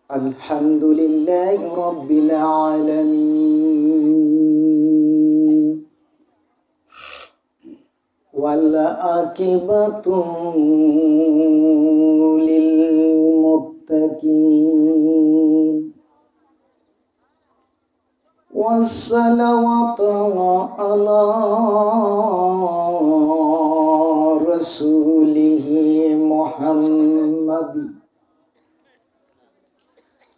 Alhamdulillahi Rabbil Alamin. Wal aqibatu lil muttaqin. Wassalawatu ala rasulihi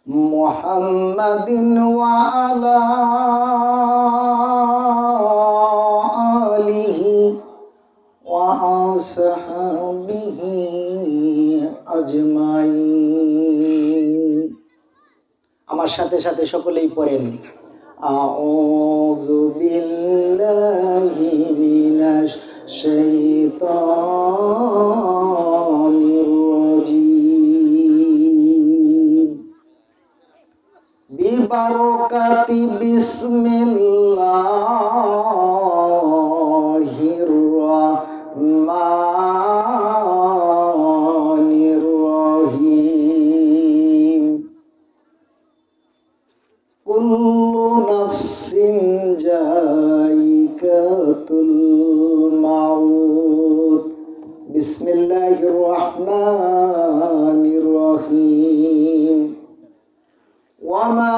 Muhammadin wa ala alihi wa ashabihi ajmain। আমার সাথে সাথে সকলেই পড়েন, আউযু বিল্লাহি মিনাশ শাইতানির রাজীম। বিবারকাতি বিসমিল্লাহির রাহমানির রহিম। কুল্লু নাফসিন যায়িকাতুল মাউত। বিসমিল্লাহির রাহমানির রহিম। ওয়ামা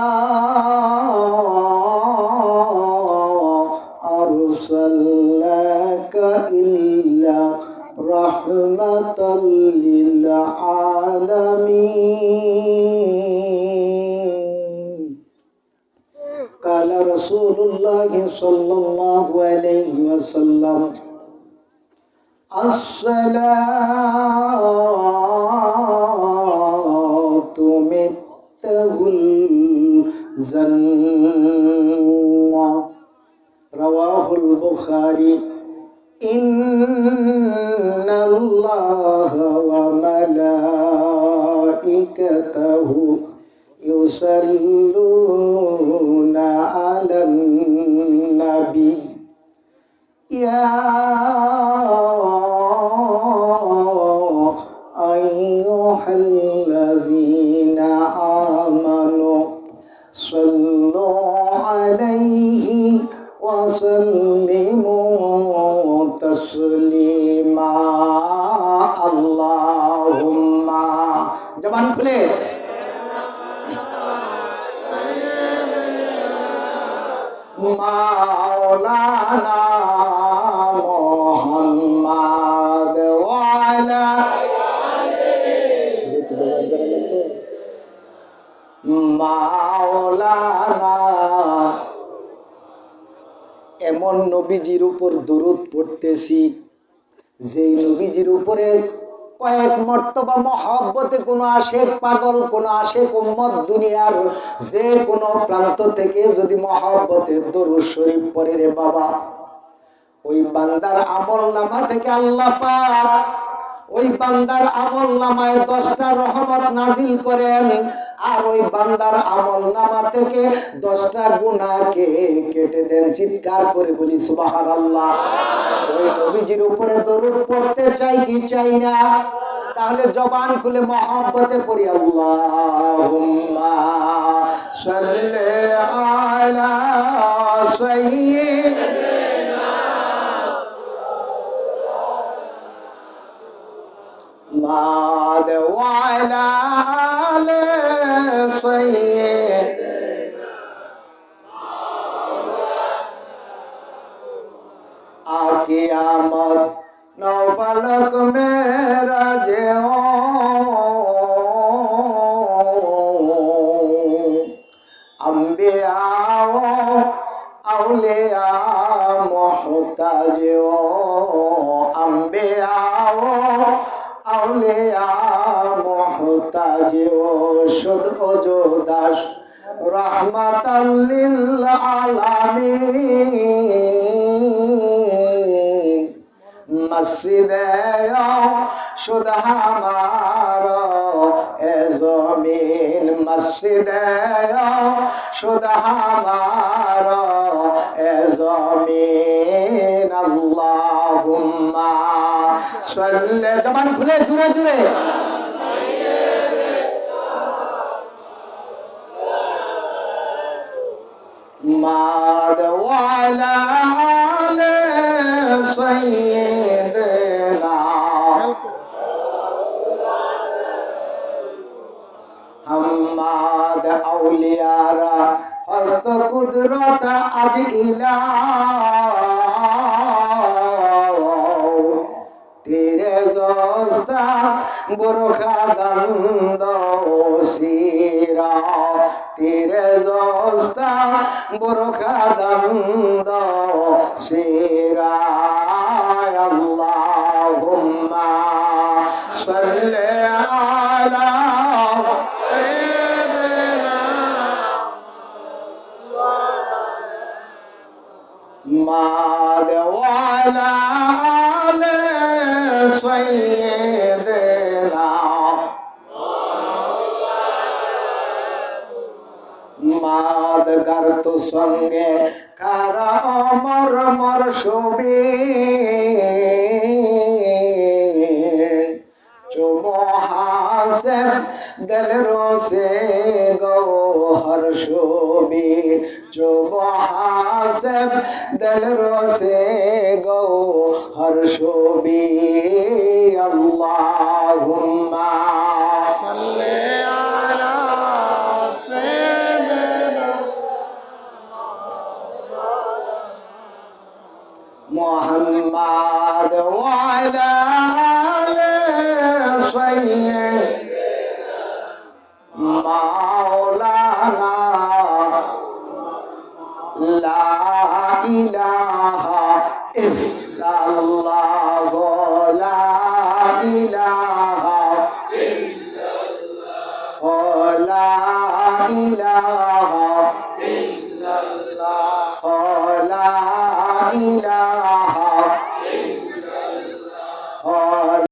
আরসালনাকা ইল্লা রাহমাতাল লিল আলামিন। কালা রাসূলুল্লাহ সাল্লাল্লাহু আলাইহি ওয়াসাল্লাম, আসসালাতু মিফতাহুল জান্নাহ। রাওয়াহুল বুখারী। ইন্নাল্লাহা ওয়া মালাইকাতাহু ইউসাল্লুনা আলান নাবী। ইয়া আইয়ুহাল্লাযীনা আমানু সাল্লু আলাইহি ওয়া সাল্লিমু তাসলিমা। আল্লাহুম্মা, জবান খুলে, মাওলানা মুহাম্মাদ ওয়া আলা মাওলানা। এমন নবীজির উপর দরুদ পড়তেছি যেই নবীজির উপরে কয়েক মর্তবা মহব্বতে কোনো আশেক পাগল, কোনো আশেক উম্মত দুনিয়ার যে কোনো প্রান্ত থেকে যদি মহব্বতের দরুদ শরীফ পড়ে রে বাবা, ওই বান্দার আমল নামা থেকে আল্লাহ পাক ওই বান্দার আমল নামায় 10টা রহমত নাজিল করেন, আর ওই বান্দার আমল নামা থেকে 10টা গুনাহকে কেটে দেন। চিৎকার করে বলি সুবহানাল্লাহ। ওই নবীজির উপরে দরুদ পড়তে চাই কি চাই না? তাহলে জবান খুলে মহব্বতে পড়ি, আল্লাহুম্মা সাল্লি আলা সাইয়্যিদিনা মাদ ওয়া আলা আলি সাইয়্যিদিনা কিয়ামত নও ফলক মেরাজে ও আম্বিয়া ও আউলিয়া মুহতাজ ও আম্বিয়া ও আউলিয়া মুহতাজ ও শুদ ও জোদাস রহমাতাল লিল আলামিন। মসজিদে শুদ হামারো এ জমিন, মসজিদে শুদ হামারো এ জমিন। আল্লাহুম্মা সাল্লি, জবান খুলে জুড়ে জুড়ে, محمد وعلى آل سيدنا محمد আউলিয়ারা হস্ত কুদরত আজ তেরে জস্তা বরখা দন্দ সিরা তেরে জস্তা বরখা দন্দ সিরা আল্লাহুম্মা সাল্লি আলা محمد وعلى آل سيدنا মাদগার তো সঙ্গে কারা অমর মর শোবে চুমহাসেব দিল রোসে গৌহর শোবে চুমহাসেব দিল রোসে গৌহর শোবে আল্লাহুম্মা সাল্লি আলা সাইয়্যিদিনা মুহাম্মদ ওয়া আলা আলি সাইয়্যিদিনা মাওলানা লা ইলাহা ইল্লাল্লাহ লা ইলাহা ইল্লাল্লাহ লা ইলাহা ইল্লাল্লাহ লা ইলাহা